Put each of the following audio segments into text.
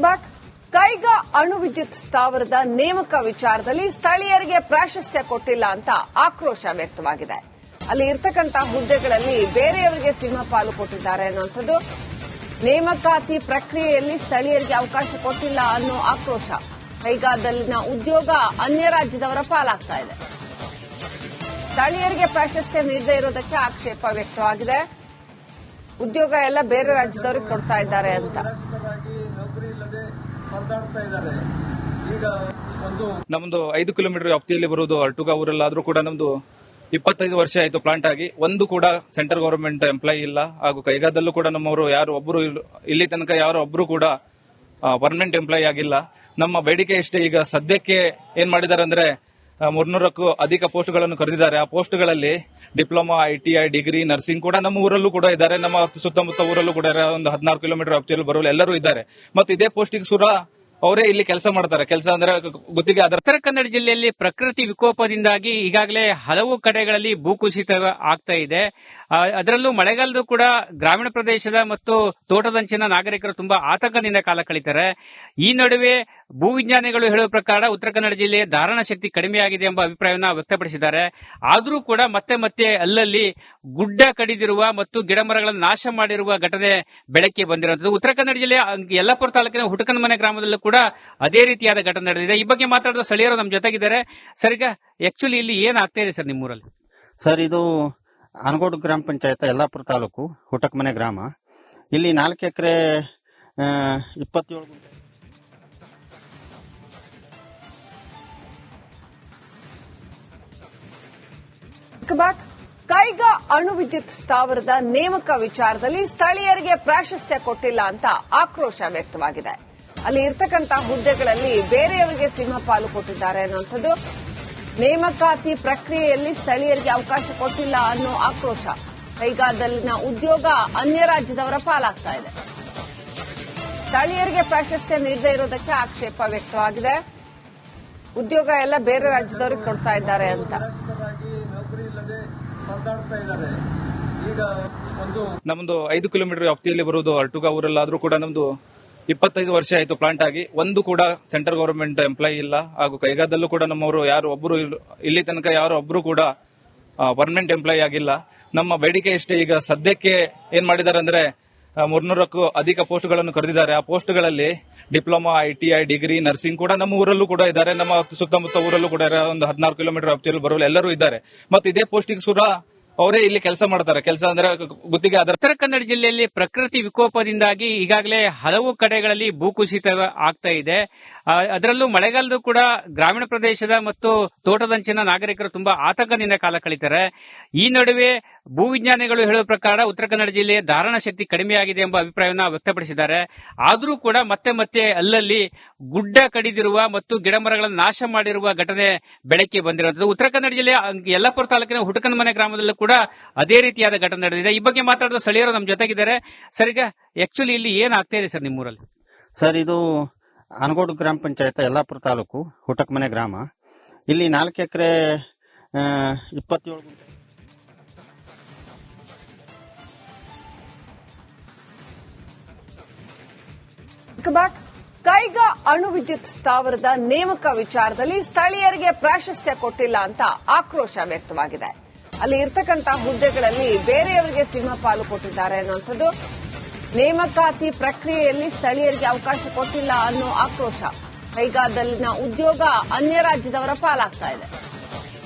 Back. Kaiga ಅಣು ವಿದ್ಯುತ್ ಸ್ಥಾವರದ ನೇಮಕ ವಿಚಾರದಲ್ಲಿ ಸ್ಥಳೀಯರಿಗೆ ಪ್ರಾಶಸ್ತ್ಯ ಕೊಟ್ಟಿಲ್ಲ ಅಂತ ಆಕ್ರೋಶ ವ್ಯಕ್ತವಾಗಿದೆ. ಅಲ್ಲಿ ಇರ್ತಕ್ಕಂಥ ಹುದ್ದೆಗಳಲ್ಲಿ ಬೇರೆಯವರಿಗೆ ಸಿಂಹಪಾಲು ಕೊಟ್ಟಿದ್ದಾರೆ ಅನ್ನುವಂಥದ್ದು. ನೇಮಕಾತಿ ಪ್ರಕ್ರಿಯೆಯಲ್ಲಿ ಸ್ಥಳೀಯರಿಗೆ ಅವಕಾಶ ಕೊಟ್ಟಿಲ್ಲ ಅನ್ನೋ ಆಕ್ರೋಶ. ಕೈಗಾದಲ್ಲಿನ ಉದ್ಯೋಗ ಅನ್ಯ ರಾಜ್ಯದವರ ಪಾಲಾಗ್ತಾ ಇದೆ. ಸ್ಥಳೀಯರಿಗೆ ಪ್ರಾಶಸ್ತ್ಯ ನೀಡದೇ ಇರೋದಕ್ಕೆ ಆಕ್ಷೇಪ ವ್ಯಕ್ತವಾಗಿದೆ. ಉದ್ಯೋಗ ಎಲ್ಲ ಬೇರೆ ರಾಜ್ಯದವರಿಗೆ ಕೊಡ್ತಾ ಇದ್ದಾರೆ ಅಂತ. ನಮ್ದು 5 ಕಿಲೋಮೀಟರ್ ವ್ಯಾಪ್ತಿಯಲ್ಲಿ ಬರುವುದು ಅರ್ಟುಗಾ ಊರಲ್ಲಾದ್ರೂ ಕೂಡ ನಮ್ದು 25 ವರ್ಷ ಆಯಿತು ಪ್ಲಾಂಟ್ ಆಗಿ. ಒಂದು ಕೂಡ ಸೆಂಟ್ರಲ್ ಗವರ್ಮೆಂಟ್ ಎಂಪ್ಲಾಯಿ ಇಲ್ಲ. ಹಾಗೂ ಕೈಗಾದಲ್ಲೂ ಕೂಡ ನಮ್ಮವರು ಯಾರು ಒಬ್ಬರು ಇಲ್ಲಿ ತನಕ ಯಾರು ಒಬ್ಬರು ಕೂಡ ಪರ್ಮನೆಂಟ್ ಎಂಪ್ಲಾಯಿ ಆಗಿಲ್ಲ. ನಮ್ಮ ಬೇಡಿಕೆ ಇಷ್ಟೇ. ಈಗ ಸದ್ಯಕ್ಕೆ ಏನ್ ಮಾಡಿದ್ದಾರೆ ಅಂದ್ರೆ 300ಕ್ಕೂ ಅಧಿಕ ಪೋಸ್ಟ್ಗಳನ್ನು ಕರೆದಿದ್ದಾರೆ. ಆ ಪೋಸ್ಟ್ಗಳಲ್ಲಿ ಡಿಪ್ಲೊಮಾ, ITI, ಡಿಗ್ರಿ, ನರ್ಸಿಂಗ್ ಕೂಡ ನಮ್ಮ ಊರಲ್ಲೂ ಕೂಡ ಇದ್ದಾರೆ. ನಮ್ಮ ಸುತ್ತಮುತ್ತ ಊರಲ್ಲೂ ಕೂಡ ಒಂದು 16 ಕಿಲೋಮೀಟರ್ ವ್ಯಾಪ್ತಿಯಲ್ಲಿ ಬರೋರು ಎಲ್ಲರೂ ಇದ್ದಾರೆ. ಮತ್ತೆ ಇದೇ ಪೋಸ್ಟಿಗೆ ಸುರ ಅವರೇ ಇಲ್ಲಿ ಕೆಲಸ ಮಾಡ್ತಾರೆ. ಕೆಲಸ ಅಂದ್ರೆ ಗುತ್ತಿಗೆ ಆಧಾರ. ಉತ್ತರ ಕನ್ನಡ ಜಿಲ್ಲೆಯಲ್ಲಿ ಪ್ರಕೃತಿ ವಿಕೋಪದಿಂದಾಗಿ ಈಗಾಗಲೇ ಹಲವು ಕಡೆಗಳಲ್ಲಿ ಭೂಕುಸಿತ ಆಗ್ತಾ ಇದೆ. ಅದರಲ್ಲೂ ಮಳೆಗಾಲದ ಕೂಡ ಗ್ರಾಮೀಣ ಪ್ರದೇಶದ ಮತ್ತು ತೋಟದಂಚಿನ ನಾಗರಿಕರು ತುಂಬಾ ಆತಂಕದಿಂದ ಕಾಲ ಕಳೀತಾರೆ. ಈ ನಡುವೆ ಭೂವಿಜ್ಞಾನಿಗಳು ಹೇಳುವ ಪ್ರಕಾರ ಉತ್ತರ ಕನ್ನಡ ಜಿಲ್ಲೆಯ ಧಾರಣ ಶಕ್ತಿ ಕಡಿಮೆಯಾಗಿದೆ ಎಂಬ ಅಭಿಪ್ರಾಯವನ್ನು ವ್ಯಕ್ತಪಡಿಸಿದ್ದಾರೆ. ಆದರೂ ಕೂಡ ಮತ್ತೆ ಮತ್ತೆ ಅಲ್ಲಲ್ಲಿ ಗುಡ್ಡ ಕಡಿದಿರುವ ಮತ್ತು ಗಿಡ ಮರಗಳನ್ನು ನಾಶ ಮಾಡಿರುವ ಘಟನೆ ಬೆಳಕಿಗೆ ಬಂದಿರುವಂತದ್ದು. ಉತ್ತರ ಕನ್ನಡ ಜಿಲ್ಲೆಯ ಯಲ್ಲಾಪುರ ತಾಲೂಕಿನ ಹುಟಕನಮನೆ ಗ್ರಾಮದಲ್ಲೂ ಕೂಡ ಅದೇ ರೀತಿಯಾದ ಘಟನೆ ನಡೆದಿದೆ. ಈ ಬಗ್ಗೆ ಮಾತಾಡಿದ ಸ್ಥಳೀಯರು ನಮ್ಮ ಜೊತೆಗಿದ್ದಾರೆ. ಸರ್, ಈಗ ಆಕ್ಚುಲಿ ಇಲ್ಲಿ ಏನಾಗ್ತಾ ಇದೆ ಸರ್ ನಿಮ್ಮೂರಲ್ಲಿ? ಸರ್, ಇದು ಆನಗೋಡು ಗ್ರಾಮ ಪಂಚಾಯತ್ ಯಲ್ಲಾಪುರ ತಾಲೂಕು ಹುಟಕಮನೆ ಗ್ರಾಮ. ಇಲ್ಲಿ 4 ಎಕರೆ 27 ಗುಂಟೆ. ಕೈಗಾ ಅಣು ವಿದ್ಯುತ್ ಸ್ಥಾವರದ ನೇಮಕ ವಿಚಾರದಲ್ಲಿ ಸ್ಥಳೀಯರಿಗೆ ಪ್ರಾಶಸ್ತ್ಯ ಕೊಟ್ಟಿಲ್ಲ ಅಂತ ಆಕ್ರೋಶ ವ್ಯಕ್ತವಾಗಿದೆ. ಅಲ್ಲಿ ಇರ್ತಕ್ಕಂಥ ಹುದ್ದೆಗಳಲ್ಲಿ ಬೇರೆಯವರಿಗೆ ಸಿಂಹಪಾಲು ಕೊಟ್ಟಿದ್ದಾರೆ ಅನ್ನುವಂಥದ್ದು. ನೇಮಕಾತಿ ಪ್ರಕ್ರಿಯೆಯಲ್ಲಿ ಸ್ಥಳೀಯರಿಗೆ ಅವಕಾಶ ಕೊಟ್ಟಿಲ್ಲ ಅನ್ನೋ ಆಕ್ರೋಶ. ಕೈಗಾದಲ್ಲಿನ ಉದ್ಯೋಗ ಅನ್ಯ ರಾಜ್ಯದವರ ಪಾಲಾಗ್ತಾ ಇದೆ. ಸ್ಥಳೀಯರಿಗೆ ಪ್ರಾಶಸ್ತ್ಯ ನೀಡದೇ ಇರೋದಕ್ಕೆ ಆಕ್ಷೇಪ ವ್ಯಕ್ತವಾಗಿದೆ. ಉದ್ಯೋಗ ಎಲ್ಲ ಬೇರೆ ರಾಜ್ಯದವರಿಗೆ ಕೊಡ್ತಾ ಇದ್ದಾರೆ ಅಂತ. ನಮ್ದು 5 ಕಿಲೋಮೀಟರ್ ವ್ಯಾಪ್ತಿಯಲ್ಲಿ ಬರುವುದು ಅರ್ಟುಗಾ ಊರಲ್ಲಾದ್ರೂ ಕೂಡ ನಮ್ದು 25 ವರ್ಷ ಆಯಿತು ಪ್ಲಾಂಟ್ ಆಗಿ. ಒಂದು ಕೂಡ ಸೆಂಟ್ರಲ್ ಗವರ್ಮೆಂಟ್ ಎಂಪ್ಲಾಯಿ ಇಲ್ಲ. ಹಾಗೂ ಕೈಗಾದಲ್ಲೂ ಕೂಡ ನಮ್ಮವರು ಯಾರು ಒಬ್ಬರು ಇಲ್ಲಿ ತನಕ ಯಾರು ಒಬ್ಬರು ಕೂಡ ಪರ್ಮನೆಂಟ್ ಎಂಪ್ಲಾಯಿ ಆಗಿಲ್ಲ. ನಮ್ಮ ಬೇಡಿಕೆ ಇಷ್ಟೇ. ಈಗ ಸದ್ಯಕ್ಕೆ ಏನ್ ಮಾಡಿದ್ದಾರೆ ಅಂದ್ರೆ 300ಕ್ಕೂ ಅಧಿಕ ಪೋಸ್ಟ್ಗಳನ್ನು ಕರೆದಿದ್ದಾರೆ. ಆ ಪೋಸ್ಟ್ಗಳಲ್ಲಿ ಡಿಪ್ಲೊಮಾ, ITI, ಡಿಗ್ರಿ, ನರ್ಸಿಂಗ್ ಕೂಡ ನಮ್ಮ ಊರಲ್ಲೂ ಕೂಡ ಇದ್ದಾರೆ. ನಮ್ಮ ಸುತ್ತಮುತ್ತ ಊರಲ್ಲೂ ಕೂಡ ಒಂದು 16 ಕಿಲೋಮೀಟರ್ ವ್ಯಾಪ್ತಿಯಲ್ಲಿ ಬರೋರು ಎಲ್ಲರೂ ಇದ್ದಾರೆ. ಮತ್ತೆ ಇದೇ ಪೋಸ್ಟಿಗೆ ಸುರ ಅವರೇ ಇಲ್ಲಿ ಕೆಲಸ ಮಾಡ್ತಾರೆ. ಕೆಲಸ ಅಂದ್ರೆ ಗುತ್ತಿಗೆ ಆಧಾರ. ಉತ್ತರ ಕನ್ನಡ ಜಿಲ್ಲೆಯಲ್ಲಿ ಪ್ರಕೃತಿ ವಿಕೋಪದಿಂದಾಗಿ ಈಗಾಗಲೇ ಹಲವು ಕಡೆಗಳಲ್ಲಿ ಭೂಕುಸಿತ ಆಗ್ತಾ ಇದೆ. ಅದರಲ್ಲೂ ಮಳೆಗಾಲದ ಕೂಡ ಗ್ರಾಮೀಣ ಪ್ರದೇಶದ ಮತ್ತು ತೋಟದಂಚಿನ ನಾಗರಿಕರು ತುಂಬಾ ಆತಂಕದಿಂದ ಕಾಲ ಕಳೀತಾರೆ. ಈ ನಡುವೆ ಭೂವಿಜ್ಞಾನಿಗಳು ಹೇಳುವ ಪ್ರಕಾರ ಉತ್ತರ ಕನ್ನಡ ಜಿಲ್ಲೆಯ ಧಾರಣ ಶಕ್ತಿ ಕಡಿಮೆಯಾಗಿದೆ ಎಂಬ ಅಭಿಪ್ರಾಯವನ್ನು ವ್ಯಕ್ತಪಡಿಸಿದ್ದಾರೆ. ಆದರೂ ಕೂಡ ಮತ್ತೆ ಮತ್ತೆ ಅಲ್ಲಲ್ಲಿ ಗುಡ್ಡ ಕಡಿದಿರುವ ಮತ್ತು ಗಿಡ ಮರಗಳನ್ನು ನಾಶ ಮಾಡಿರುವ ಘಟನೆ ಬೆಳಕಿಗೆ ಬಂದಿರುವಂತದ್ದು. ಉತ್ತರ ಕನ್ನಡ ಜಿಲ್ಲೆಯ ಯಲ್ಲಾಪುರ ತಾಲೂಕಿನ ಹುಟಕನಮನೆ ಗ್ರಾಮದಲ್ಲೂ ಕೂಡ ಅದೇ ರೀತಿಯಾದ ಘಟನೆ ನಡೆದಿದೆ. ಈ ಬಗ್ಗೆ ಮಾತಾಡಿದ ಸ್ಥಳೀಯರು ನಮ್ಮ ಜೊತೆಗಿದ್ದಾರೆ. ಸರ್, ಈಗ ಆಕ್ಚುಲಿ ಇಲ್ಲಿ ಏನಾಗ್ತಾ ಇದೆ ಸರ್ ನಿಮ್ಮೂರಲ್ಲಿ? ಸರ್, ಇದು ಆನಗೋಡು ಗ್ರಾಮ ಪಂಚಾಯತ್ ಯಲ್ಲಾಪುರ ತಾಲೂಕು ಹುಟಕಮನೆ ಗ್ರಾಮ. ಇಲ್ಲಿ 4 ಎಕರೆ 27 ಗುಂಟೆ. ಕೈಗಾ ಅಣು ವಿದ್ಯುತ್ ಸ್ಥಾವರದ ನೇಮಕ ವಿಚಾರದಲ್ಲಿ ಸ್ಥಳೀಯರಿಗೆ ಪ್ರಾಶಸ್ತ್ಯ ಕೊಟ್ಟಿಲ್ಲ ಅಂತ ಆಕ್ರೋಶ ವ್ಯಕ್ತವಾಗಿದೆ. ಅಲ್ಲಿ ಇರ್ತಕ್ಕಂಥ ಹುದ್ದೆಗಳಲ್ಲಿ ಬೇರೆಯವರಿಗೆ ಸಿಂಹಪಾಲು ಕೊಟ್ಟಿದ್ದಾರೆ ಅನ್ನುವಂಥದ್ದು. ನೇಮಕಾತಿ ಪ್ರಕ್ರಿಯೆಯಲ್ಲಿ ಸ್ಥಳೀಯರಿಗೆ ಅವಕಾಶ ಕೊಟ್ಟಿಲ್ಲ ಅನ್ನೋ ಆಕ್ರೋಶ. ಕೈಗಾದಲ್ಲಿನ ಉದ್ಯೋಗ ಅನ್ಯ ರಾಜ್ಯದವರ ಪಾಲಾಗ್ತಾ ಇದೆ.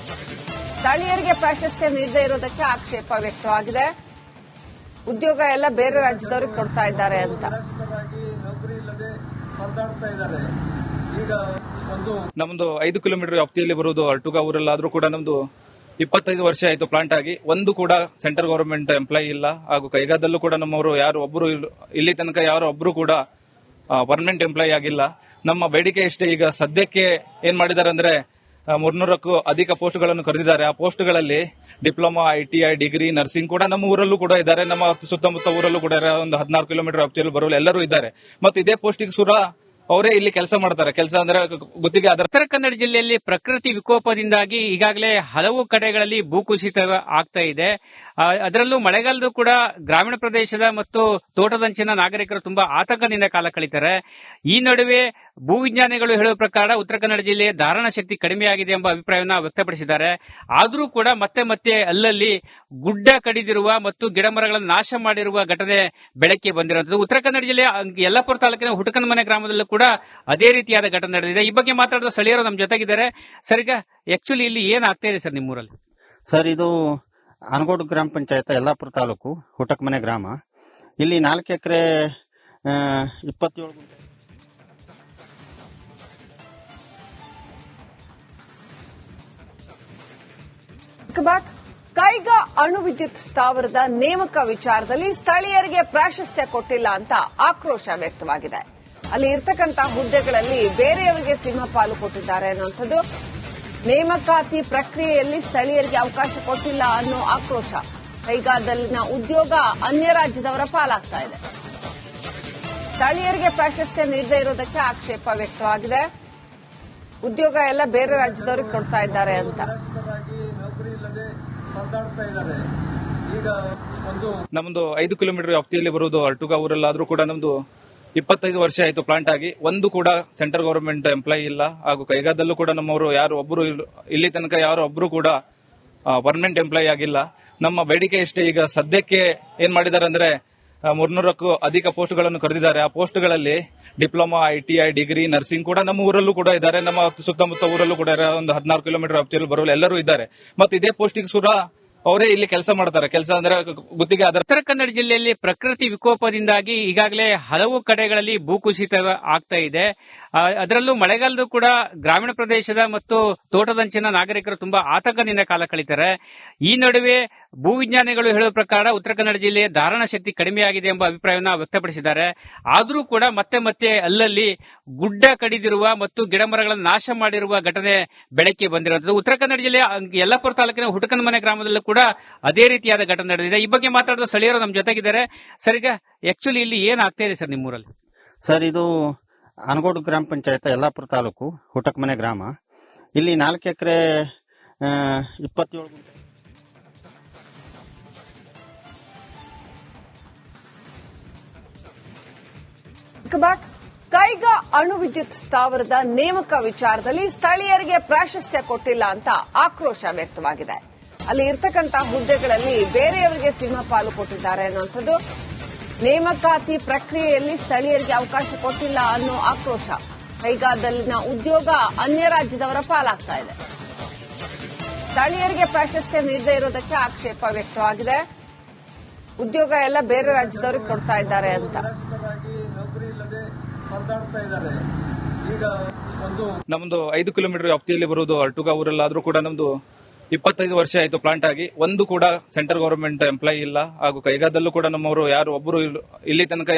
ಸ್ಥಳೀಯರಿಗೆ ಪ್ರಾಶಸ್ತ್ಯ ನೀಡದೇ ಇರೋದಕ್ಕೆ ಆಕ್ಷೇಪ ವ್ಯಕ್ತವಾಗಿದೆ. ಉದ್ಯೋಗ ಎಲ್ಲ ಬೇರೆ ರಾಜ್ಯದವರಿಗೆ ಕೊಡ್ತಾ ಇದ್ದಾರೆ ಅಂತ. ನಮ್ದು 5 ಕಿಲೋಮೀಟರ್ ವ್ಯಾಪ್ತಿಯಲ್ಲಿ ಬರುವುದು ಅರ್ಟುಗಾ ಊರಲ್ಲಾದ್ರೂ ಕೂಡ ನಮ್ದು 25 ವರ್ಷ ಆಯಿತು ಪ್ಲಾಂಟ್ ಆಗಿ. ಒಂದು ಕೂಡ ಸೆಂಟ್ರಲ್ ಗವರ್ಮೆಂಟ್ ಎಂಪ್ಲಾಯಿ ಇಲ್ಲ. ಹಾಗೂ ಕೈಗಾದಲ್ಲೂ ಕೂಡ ನಮ್ಮವರು ಯಾರು ಒಬ್ಬರು ಇಲ್ಲಿ ತನಕ ಯಾರು ಒಬ್ಬರು ಕೂಡ ಪರ್ಮನೆಂಟ್ ಎಂಪ್ಲಾಯಿ ಆಗಿಲ್ಲ. ನಮ್ಮ ಬೇಡಿಕೆ ಇಷ್ಟೇ. ಈಗ ಸದ್ಯಕ್ಕೆ ಏನ್ ಮಾಡಿದ್ದಾರೆ ಅಂದ್ರೆ 300ಕ್ಕೂ ಅಧಿಕ ಪೋಸ್ಟ್ಗಳನ್ನು ಕರೆದಿದ್ದಾರೆ. ಆ ಪೋಸ್ಟ್ಗಳಲ್ಲಿ ಡಿಪ್ಲೊಮಾ, ITI, ಡಿಗ್ರಿ, ನರ್ಸಿಂಗ್ ಕೂಡ ನಮ್ಮ ಊರಲ್ಲೂ ಕೂಡ ಇದ್ದಾರೆ. ನಮ್ಮ ಸುತ್ತಮುತ್ತ ಊರಲ್ಲೂ ಕೂಡ ಒಂದು 16 ಕಿಲೋಮೀಟರ್ ವ್ಯಾಪ್ತಿಯಲ್ಲಿ ಬರೋರು ಎಲ್ಲರೂ ಇದ್ದಾರೆ. ಮತ್ತೆ ಇದೇ ಪೋಸ್ಟಿಗೆ ಸುರ ಅವರೇ ಇಲ್ಲಿ ಕೆಲಸ ಮಾಡ್ತಾರೆ. ಕೆಲಸ ಅಂದ್ರೆ ಗುತ್ತಿಗೆ ಅದರ ಉತ್ತರ ಕನ್ನಡ ಜಿಲ್ಲೆಯಲ್ಲಿ ಪ್ರಕೃತಿ ವಿಕೋಪದಿಂದಾಗಿ ಈಗಾಗಲೇ ಹಲವು ಕಡೆಗಳಲ್ಲಿ ಭೂಕುಸಿತ ಆಗ್ತಾ ಇದೆ. ಅದರಲ್ಲೂ ಮಳೆಗಾಲದ ಕೂಡ ಗ್ರಾಮೀಣ ಪ್ರದೇಶದ ಮತ್ತು ತೋಟದಂಚಿನ ನಾಗರಿಕರು ತುಂಬಾ ಆತಂಕದಿಂದ ಕಾಲ ಕಳೀತಾರೆ. ಈ ನಡುವೆ ಭೂವಿಜ್ಞಾನಿಗಳು ಹೇಳುವ ಪ್ರಕಾರ ಉತ್ತರ ಕನ್ನಡ ಜಿಲ್ಲೆಯ ಧಾರಣ ಶಕ್ತಿ ಕಡಿಮೆಯಾಗಿದೆ ಎಂಬ ಅಭಿಪ್ರಾಯವನ್ನು ವ್ಯಕ್ತಪಡಿಸಿದ್ದಾರೆ. ಆದರೂ ಕೂಡ ಮತ್ತೆ ಮತ್ತೆ ಅಲ್ಲಲ್ಲಿ ಗುಡ್ಡ ಕಡಿದಿರುವ ಮತ್ತು ಗಿಡಮರಗಳನ್ನು ನಾಶ ಮಾಡಿರುವ ಘಟನೆ ಬೆಳಕಿಗೆ ಬಂದಿರುವಂತದ್ದು. ಉತ್ತರ ಕನ್ನಡ ಜಿಲ್ಲೆಯ ಯಲ್ಲಾಪುರ ತಾಲೂಕಿನ ಹುಟಕನಮನೆ ಗ್ರಾಮದಲ್ಲೂ ಕೂಡ ಅದೇ ರೀತಿಯಾದ ಘಟನೆ ನಡೆದಿದೆ. ಈ ಬಗ್ಗೆ ಮಾತಾಡಿದ ಸ್ಥಳೀಯರು ನಮ್ಮ ಜೊತೆಗಿದ್ದಾರೆ. ಸರ್, ಈಗ ಆಕ್ಚುಲಿ ಇಲ್ಲಿ ಏನಾಗ್ತಾ ಇದೆ ಸರ್ ನಿಮ್ಮೂರಲ್ಲಿ? ಸರ್, ಇದು ಆನಗೋಡು ಗ್ರಾಮ ಪಂಚಾಯತ್ ಯಲ್ಲಾಪುರ ತಾಲೂಕು ಹುಟಕಮನೆ ಗ್ರಾಮ. ಇಲ್ಲಿ 4 ಎಕರೆ 27 ಗುಂಟೆ ಕೈಗಾ ಅಣು ವಿದ್ಯುತ್ ಸ್ಥಾವರದ ನೇಮಕ ವಿಚಾರದಲ್ಲಿ ಸ್ಥಳೀಯರಿಗೆ ಪ್ರಾಶಸ್ತ್ಯ ಕೊಟ್ಟಿಲ್ಲ ಅಂತ ಆಕ್ರೋಶ ವ್ಯಕ್ತವಾಗಿದೆ. ಅಲ್ಲಿ ಇರ್ತಕ್ಕಂಥ ಹುದ್ದೆಗಳಲ್ಲಿ ಬೇರೆಯವರಿಗೆ ಸಿಂಹಪಾಲು ಕೊಟ್ಟಿದ್ದಾರೆ ಅನ್ನುವಂಥದ್ದು. ನೇಮಕಾತಿ ಪ್ರಕ್ರಿಯೆಯಲ್ಲಿ ಸ್ಥಳೀಯರಿಗೆ ಅವಕಾಶ ಕೊಟ್ಟಿಲ್ಲ ಅನ್ನೋ ಆಕ್ರೋಶ. ಕೈಗಾದಲ್ಲಿನ ಉದ್ಯೋಗ ಅನ್ಯ ರಾಜ್ಯದವರ ಪಾಲಾಗ್ತಾ ಇದೆ. ಸ್ಥಳೀಯರಿಗೆ ಪ್ರಾಶಸ್ತ್ಯ ನೀಡದೇ ಇರೋದಕ್ಕೆ ಆಕ್ಷೇಪ ವ್ಯಕ್ತವಾಗಿದೆ. ಉದ್ಯೋಗ ಎಲ್ಲ ಬೇರೆ ರಾಜ್ಯದವರಿಗೆ ಕೊಡ್ತಾ ಇದ್ದಾರೆ ಅಂತ. ನಮ್ದು 5 ಕಿಲೋಮೀಟರ್ ವ್ಯಾಪ್ತಿಯಲ್ಲಿ ಬರುವುದು ಅರ್ಟುಗಾ ಊರಲ್ಲಾದ್ರೂ ಕೂಡ ನಮ್ದು 25 ವರ್ಷ ಆಯಿತು ಪ್ಲಾಂಟ್ ಆಗಿ. ಒಂದು ಕೂಡ ಸೆಂಟ್ರಲ್ ಗವರ್ಮೆಂಟ್ ಎಂಪ್ಲಾಯಿ ಇಲ್ಲ. ಹಾಗೂ ಕೈಗಾದಲ್ಲೂ ಕೂಡ ನಮ್ಮವರು ಯಾರು ಒಬ್ಬರು ಇಲ್ಲಿ ತನಕ ಯಾರು ಒಬ್ಬರು ಕೂಡ ಪರ್ಮನೆಂಟ್ ಎಂಪ್ಲಾಯಿ ಆಗಿಲ್ಲ. ನಮ್ಮ ಬೇಡಿಕೆ ಇಷ್ಟೇ. ಈಗ ಸದ್ಯಕ್ಕೆ ಏನ್ ಮಾಡಿದ್ದಾರೆ ಅಂದ್ರೆ 300ಕ್ಕೂ ಅಧಿಕ ಪೋಸ್ಟ್ಗಳನ್ನು ಕರೆದಿದ್ದಾರೆ. ಆ ಪೋಸ್ಟ್ಗಳಲ್ಲಿ ಡಿಪ್ಲೊಮಾ, ITI, ಡಿಗ್ರಿ, ನರ್ಸಿಂಗ್ ಕೂಡ ನಮ್ಮ ಊರಲ್ಲೂ ಕೂಡ ಇದ್ದಾರೆ. ನಮ್ಮ ಸುತ್ತಮುತ್ತ ಊರಲ್ಲೂ ಕೂಡ ಒಂದು 16 ಕಿಲೋಮೀಟರ್ ವ್ಯಾಪ್ತಿಯಲ್ಲಿ ಬರೋರು ಎಲ್ಲರೂ ಇದ್ದಾರೆ. ಮತ್ತೆ ಇದೇ ಪೋಸ್ಟಿಗೆ ಕೂಡ ಅವರೇ ಇಲ್ಲಿ ಕೆಲಸ ಮಾಡ್ತಾರೆ. ಕೆಲಸ ಅಂದ್ರೆ ಗುತ್ತಿಗೆ ಅದರ. ಉತ್ತರ ಕನ್ನಡ ಜಿಲ್ಲೆಯಲ್ಲಿ ಪ್ರಕೃತಿ ವಿಕೋಪದಿಂದಾಗಿ ಈಗಾಗಲೇ ಹಲವು ಕಡೆಗಳಲ್ಲಿ ಭೂಕುಸಿತ ಆಗ್ತಾ ಇದೆ. ಅದರಲ್ಲೂ ಮಳೆಗಾಲದ ಕೂಡ ಗ್ರಾಮೀಣ ಪ್ರದೇಶದ ಮತ್ತು ತೋಟದಂಚಿನ ನಾಗರಿಕರು ತುಂಬಾ ಆತಂಕದಿಂದ ಕಾಲ ಕಳೀತಾರೆ. ಈ ನಡುವೆ ಭೂವಿಜ್ಞಾನಿಗಳು ಹೇಳುವ ಪ್ರಕಾರ ಉತ್ತರ ಕನ್ನಡ ಜಿಲ್ಲೆಯ ಧಾರಣ ಶಕ್ತಿ ಕಡಿಮೆಯಾಗಿದೆ ಎಂಬ ಅಭಿಪ್ರಾಯವನ್ನು ವ್ಯಕ್ತಪಡಿಸಿದ್ದಾರೆ. ಆದರೂ ಕೂಡ ಮತ್ತೆ ಮತ್ತೆ ಅಲ್ಲಲ್ಲಿ ಗುಡ್ಡ ಕಡಿದಿರುವ ಮತ್ತು ಗಿಡಮರಗಳನ್ನು ನಾಶ ಮಾಡಿರುವ ಘಟನೆ ಬೆಳಕಿಗೆ ಬಂದಿರುವಂತದ್ದು. ಉತ್ತರ ಕನ್ನಡ ಜಿಲ್ಲೆಯ ಯಲ್ಲಾಪುರ ತಾಲೂಕಿನ ಹುಟಕನಮನೆ ಗ್ರಾಮದಲ್ಲೂ ಕೂಡ ಅದೇ ರೀತಿಯಾದ ಘಟನೆ ನಡೆದಿದೆ. ಈ ಬಗ್ಗೆ ಮಾತಾಡಿದ ಸ್ಥಳೀಯರು ನಮ್ಮ ಜೊತೆಗಿದ್ದಾರೆ. ಸರ್, ಈಗ ಆಕ್ಚುಲಿ ಇಲ್ಲಿ ಏನಾಗ್ತಾ ಇದೆ ಸರ್ ನಿಮ್ಮೂರಲ್ಲಿ? ಸರ್, ಇದು ಆನಗೋಡು ಗ್ರಾಮ ಪಂಚಾಯತ್ ಯಲ್ಲಾಪುರ ತಾಲೂಕು ಹುಟಕಮನೆ ಗ್ರಾಮ. ಇಲ್ಲಿ 4 ಎಕರೆ 27 ಗುಂಟೆ ಕೈಗಾ ಅಣು ವಿದ್ಯುತ್ ಸ್ಥಾವರದ ನೇಮಕ ವಿಚಾರದಲ್ಲಿ ಸ್ಥಳೀಯರಿಗೆ ಪ್ರಾಶಸ್ತ್ಯ ಕೊಟ್ಟಿಲ್ಲ ಅಂತ ಆಕ್ರೋಶ ವ್ಯಕ್ತವಾಗಿದೆ. ಅಲ್ಲಿ ಇರ್ತಕ್ಕಂಥ ಹುದ್ದೆಗಳಲ್ಲಿ ಬೇರೆಯವರಿಗೆ ಸಿಂಹಪಾಲು ಕೊಟ್ಟಿದ್ದಾರೆ ಅನ್ನುವಂಥದ್ದು. ನೇಮಕಾತಿ ಪ್ರಕ್ರಿಯೆಯಲ್ಲಿ ಸ್ಥಳೀಯರಿಗೆ ಅವಕಾಶ ಕೊಟ್ಟಿಲ್ಲ ಅನ್ನೋ ಆಕ್ರೋಶ. ಕೈಗಾದಲ್ಲಿನ ಉದ್ಯೋಗ ಅನ್ಯ ರಾಜ್ಯದವರ ಪಾಲಾಗ್ತಾ ಇದೆ. ಸ್ಥಳೀಯರಿಗೆ ಪ್ರಾಶಸ್ತ್ಯ ನೀಡದೇ ಇರೋದಕ್ಕೆ ಆಕ್ಷೇಪ ವ್ಯಕ್ತವಾಗಿದೆ. ಉದ್ಯೋಗ ಎಲ್ಲ ಬೇರೆ ರಾಜ್ಯದವರಿಗೆ ಕೊಡ್ತಾ ಇದ್ದಾರೆ ಅಂತ. ನಮ್ದು 5 ಕಿಲೋಮೀಟರ್ ವ್ಯಾಪ್ತಿಯಲ್ಲಿ ಬರುವುದು ಅರ್ಟುಗಾ ಊರಲ್ಲಾದ್ರೂ ಕೂಡ ನಮ್ದು 25 ವರ್ಷ ಆಯಿತು ಪ್ಲಾಂಟ್ ಆಗಿ. ಒಂದು ಕೂಡ ಸೆಂಟ್ರಲ್ ಗವರ್ಮೆಂಟ್ ಎಂಪ್ಲಾಯಿ ಇಲ್ಲ. ಹಾಗೂ ಕೈಗಾದಲ್ಲೂ ಕೂಡ ನಮ್ಮವರು ಯಾರು ಒಬ್ಬರು ಇಲ್ಲಿ ತನಕ